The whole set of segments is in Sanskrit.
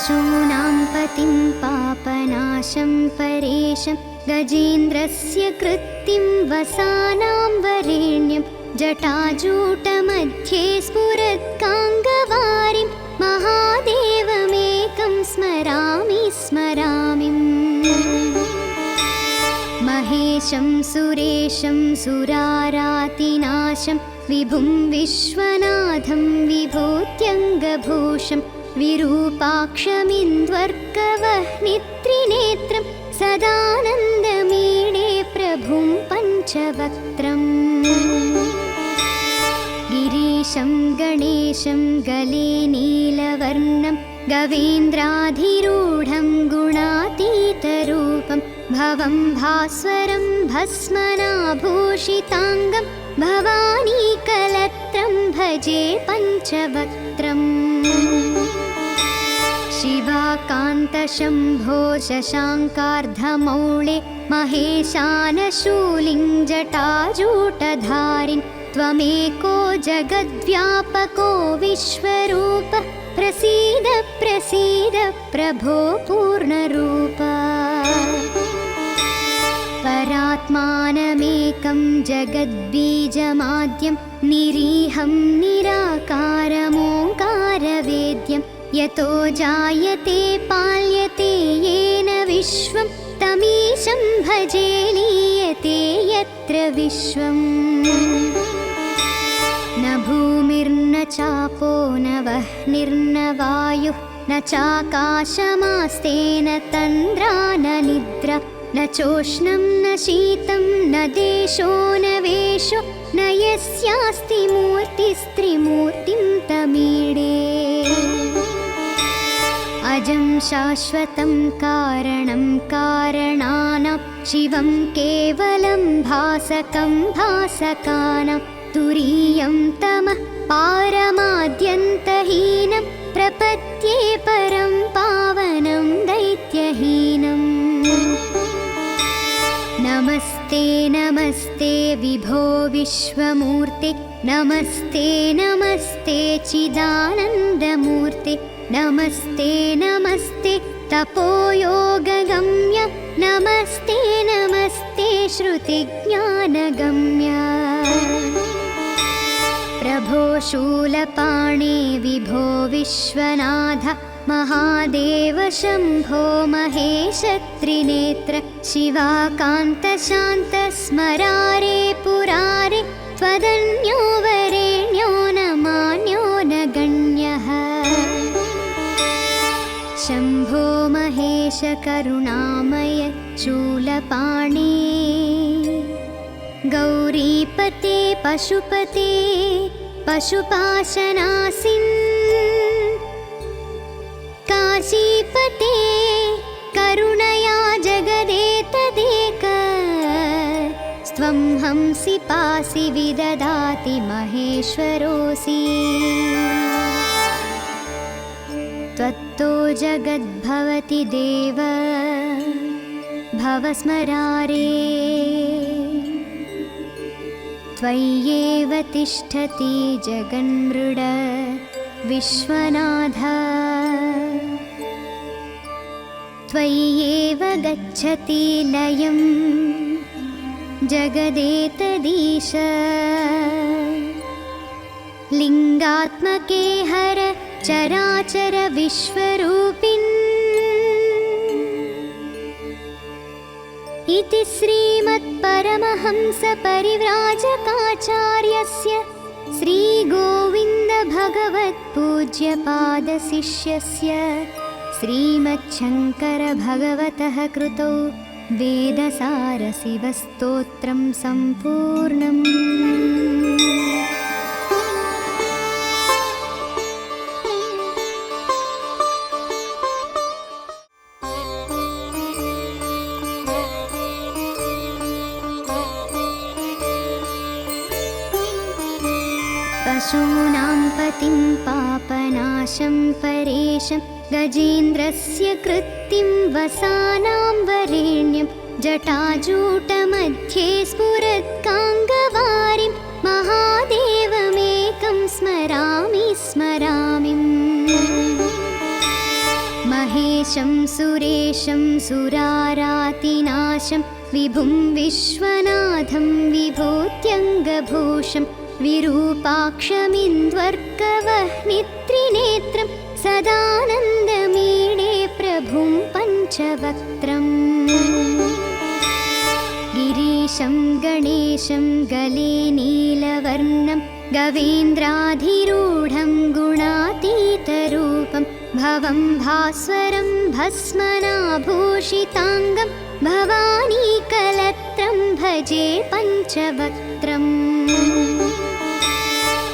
पशूनां पतिं पापनाशं परेशं गजेन्द्रस्य कृत्तिं वसानां वरेण्यं जटाजूटमध्ये स्फुरत्काङ्गवारिं महादेवमेकं स्मरामि स्मरामि महेशं सुरेशं सुरारातिनाशं विभुं विश्वनाथं विभूत्यङ्गभूषं विरूपाक्षमिन्द्वर्कवह्नित्रिनेत्रं सदानन्दमीडे प्रभुं पञ्चवक्त्रम् गिरीशं गणेशं गले नीलवर्णं गवेन्द्राधिरूढं गुणातीतरूपं भवं भास्वरं भस्मनाभूषिताङ्गं भवानीकलत्रं भजे पञ्चवक्त्रम् शिवाकान्तशम्भो शशाङ्कार्धमौळे महेशानशूलिं जटाजूटधारिन् त्वमेको जगद्व्यापको विश्वरूप प्रसीद प्रसीद प्रभो पूर्णरूप परात्मानमेकं जगद्बीजमाद्यं निरीहं निराकारमोङ्कारवेद्यं यतो जायते पाल्यते येन विश्वं तमीशं भजे लीयते यत्र विश्वम् न भूमिर्न चापो न वह्निर्न वायुः न चाकाशमास्तेन तन्द्रा न निद्रा न चोष्णं न शीतं न देशो न वेशो न यस्यास्ति मूर्तिस्त्रिमूर्तिं तमीडे अजं शाश्वतं कारणं कारणानां शिवं केवलं भासकं भासकानां तुरीयं तमः पारमाद्यन्तहीनं प्रपद्ये परं पावनं दैत्यहीनम् नमस्ते नमस्ते विभो विश्वमूर्ते नमस्ते नमस्ते चिदानन्दमूर्ते नमस्ते नमस्ते तपोयोगगम्य नमस्ते नमस्ते श्रुतिज्ञानगम्य प्रभो शूलपाणे विभो विश्वनाथ महादेव शम्भो महेश त्रिनेत्र शिवाकान्त शान्त स्मरारे पुरारे त्वदन्यो वरेण्यो न मान्यो न गण्यः शम्भो महेश करुणामय शूलपाणे गौरीपते पशुपते पशुपाशनासिन् काशीपते करुणया जगदेतदेक स्त्वं हंसि पासि विददाति महेश्वरोऽसि त्वत्तो जगद्भवति देव भवस्मरारे त्वय्येव तिष्ठति जगन्मृड विश्वनाथ त्वय्येव गच्छति लयं जगदेतदीश लिङ्गात्मके हर चराचर विश्वरूपिन् इति श्रीमत्परमहंसपरिव्राजकाचार्यस्य श्रीगोविन्दभगवत्पूज्यपादशिष्यस्य श्रीमच्छङ्करभगवतः कृतौ वेदसारशिवस्तोत्रं सम्पूर्णम्। पशूनां पतिं पापनाशं परेशं गजेन्द्रस्य कृत्तिं वसानां वरेण्यं जटाजूटमध्ये स्फुरत्काङ्गवारिं महादेवमेकं स्मरामि स्मरामि गिरीशं सुरेशं सुरारातिनाशं विभुं विश्वनाथं विभूत्यङ्गभूषं विरूपाक्षमिन्द्वर्कवह्नित्रिनेत्रं सदानन्दमीडे प्रभुं पञ्चवक्त्रम् गिरीशं गणेशं गले नीलवर्णं गवेन्द्राधिरूढं गुणातीतरूपं भवं भास्वरं भस्मनाभूषिताङ्गं भवानीकलत्रं भजे पञ्चवक्त्रम्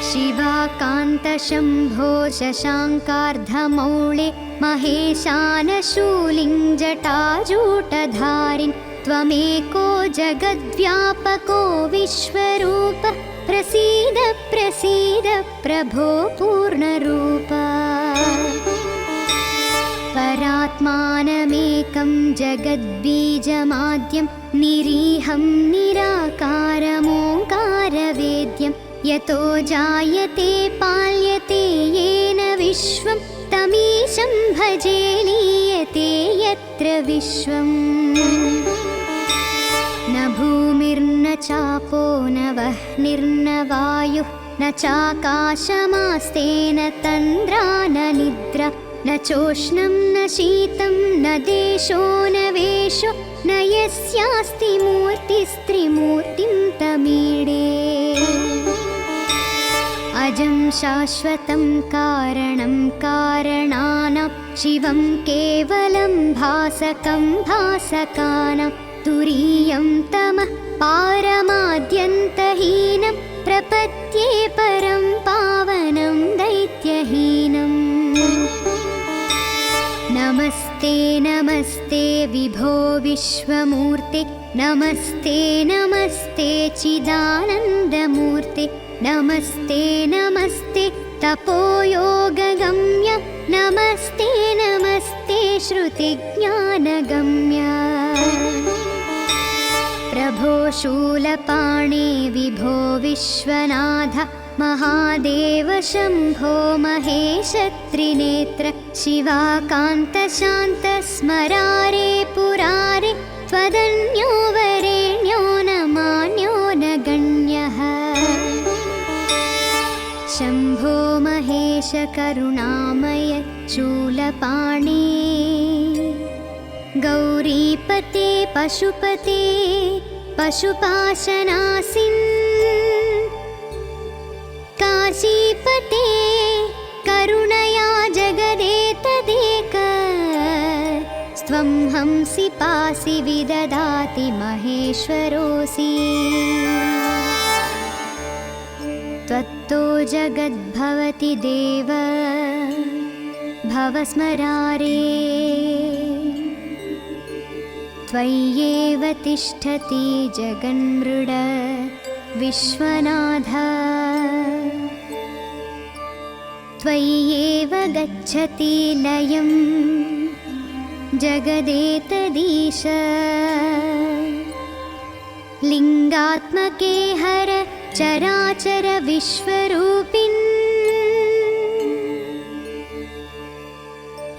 शिवाकान्तशम्भो शशाङ्कार्धमौळे महेशानशूलिं जटाजूटधारिन् त्वमेको जगद्व्यापको विश्वरूप प्रसीद प्रसीद प्रभो पूर्णरूप परात्मानमेकं जगद्बीजमाद्यं निरीहं निराकारमोङ्कारवेद्यं यतो जायते पाल्यते येन विश्वं तमीशं भजे लीयते यत्र विश्वम् न भूमिर्न चापो न वह्निर्न वायुः न चाकाशमास्तेन तन्द्रा न निद्रा न चोष्णं न शीतं न देशो न वेशो न यस्यास्ति मूर्तिस्त्रिमूर्तिं तमीडे अजं शाश्वतं कारणं कारणानां शिवं केवलं भासकं भासकानां तुरीयं तमः पारमाद्यन्तहीनं प्रपद्ये परं पावनं दैत्यहीनम् नमस्ते नमस्ते विभो विश्वमूर्ते नमस्ते नमस्ते चिदानन्दमूर्ते नमस्ते नमस्ते तपोयोगगम्य नमस्ते नमस्ते श्रुतिज्ञानगम्य प्रभो शूलपाणे विभो विश्वनाथ महादेव शम्भो महेश त्रिनेत्र शिवाकान्त शान्त स्मरारे पुरारे त्वदन्यो वरेण्यो न मान्यो न गण्यः शम्भो महेश करुणामय शूलपाणे गौरीपते पशुपते पशुपाशनासिन् काशीपते करुणया जगदेतदेक स्त्वं हंसि पासि विददाति महेश्वरोऽसि त्वत्तो जगद्भवति देव भवस्मरारे त्वय्येव तिष्ठति जगन्मृड विश्वनाथ त्वय्येव गच्छति लयं जगदेतदीश लिङ्गात्मके हर चराचर विश्वरूपिन्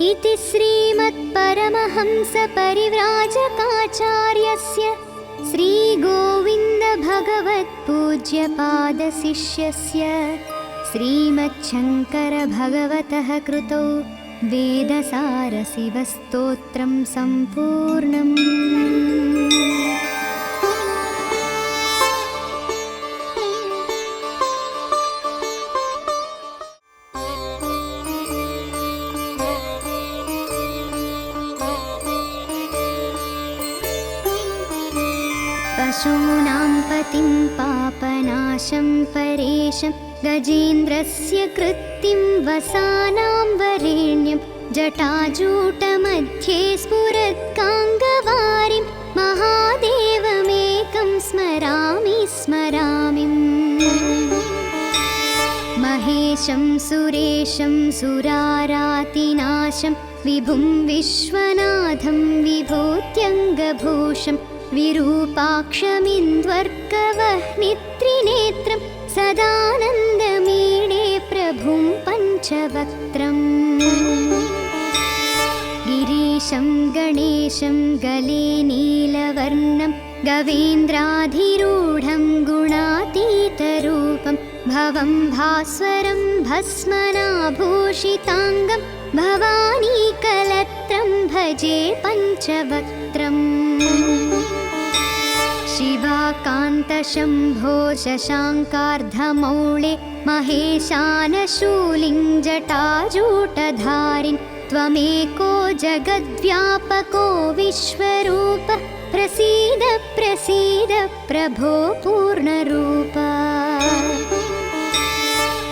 इति श्रीमत्परमहंसपरिव्राजकाचार्यस्य श्रीगोविन्दभगवत्पूज्यपादशिष्यस्य श्रीमच्छङ्करभगवतः कृतौ वेदसारशिवस्तोत्रं सम्पूर्णम्। पशूनां पतिं पापनाशं परेशं गजेन्द्रस्य कृत्तिं वसानां वरेण्यं जटाजूटमध्ये स्फुरत्काङ्गवारिं महादेवमेकं स्मरामि स्मरामि महेशं सुरेशं सुरारातिनाशं विभुं विश्वनाथं विभूत्यङ्गभूषं विरूपाक्षमिन्द्वर्कवह्नित्रिनेत्रं सदानन्दमीडे प्रभुं पञ्चवक्त्रम् गौरीशं गणेशं गले नीलवर्णं गवेन्द्राधिरूढं गुणातीतरूपं भवं भास्वरं भस्मनाभूषिताङ्गं भवानीकलत्रं भजे पञ्चवक्त्रम् शिवाकान्तशम्भो शशाङ्कार्धमौळे महेशानशूलिं जटाजूटधारिन् त्वमेको जगद्व्यापको विश्वरूप प्रसीद प्रसीद प्रभो पूर्णरूप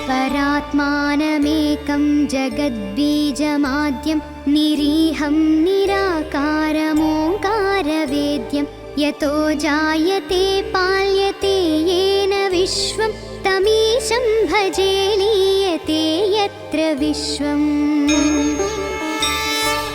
परात्मानमेकं जगद्बीजमाद्यं निरीहं निराकारमोङ्कारवेद्यं यतो जायते पाल्यते येन विश्वं तमीशं भजे लीयते यत्र विश्वम्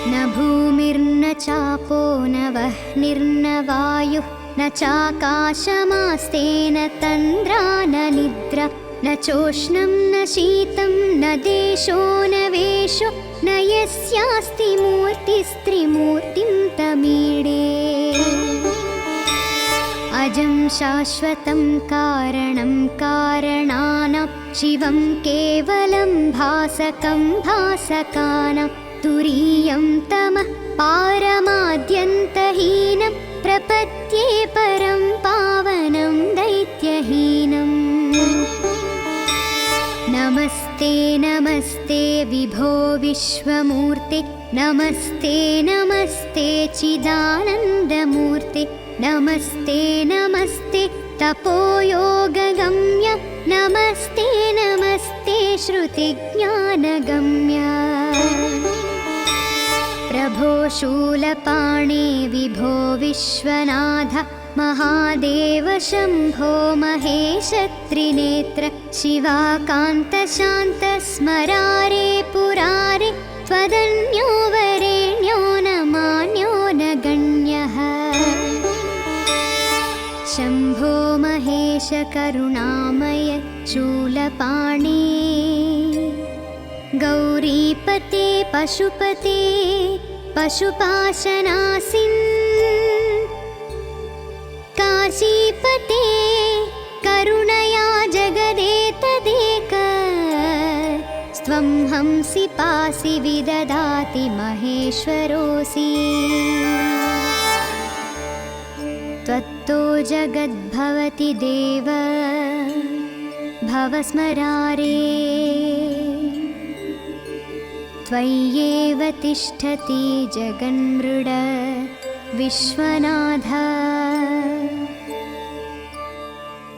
न भूमिर्न चापो न वह्निर्न वायुः न चाकाशमास्तेन तन्द्रा न निद्रा न चोष्णं न शीतं न देशो न वेशो न यस्यास्ति मूर्तिस्त्रिमूर्तिं तमीडे अजं शाश्वतं कारणं कारणानां शिवं केवलं भासकं भासकानां तुरीयं तमः पारमाद्यन्तहीनं प्रपद्ये परं पावनं दैत्यहीनम् नमस्ते नमस्ते विभो विश्वमूर्ते नमस्ते नमस्ते चिदानन्दमूर्ते नमस्ते नमस्ते तपोयोगगम्य नमस्ते नमस्ते श्रुतिज्ञानगम्य प्रभो शूलपाणे विभो विश्वनाथ महादेव शम्भो महेश त्रिनेत्र शिवाकान्तशान्त स्मरारे पुरारे त्वदन्यो वरेण्यो न मान्यो न गण्यः शम्भो महेश करुणामय शूलपाणे गौरीपते पशुपते पशुपाशनासिन् काशीपते करुणया जगदेतदेक स्त्वं हंसि पासि विददाति महेश्वरोऽसि त्वत्तो जगद्भवति देव भवस्मरारे त्वय्येव तिष्ठति जगन्मृड विश्वनाथ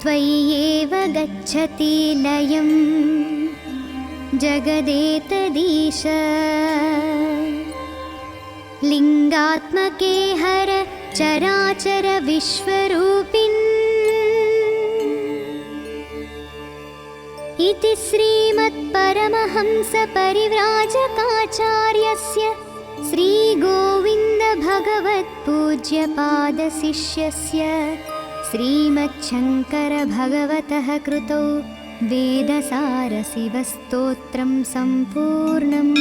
त्वय्येव गच्छति लयं जगदेतदीश लिङ्गात्मके हर चराचर विश्वरूपिन् इति श्रीमत्परमहंसपरिव्राजकाचार्यस्य श्रीगोविन्दभगवत्पूज्यपादशिष्यस्य श्रीमच्छङ्करभगवतः कृतौ वेदसारशिवस्तोत्रं सम्पूर्णम्।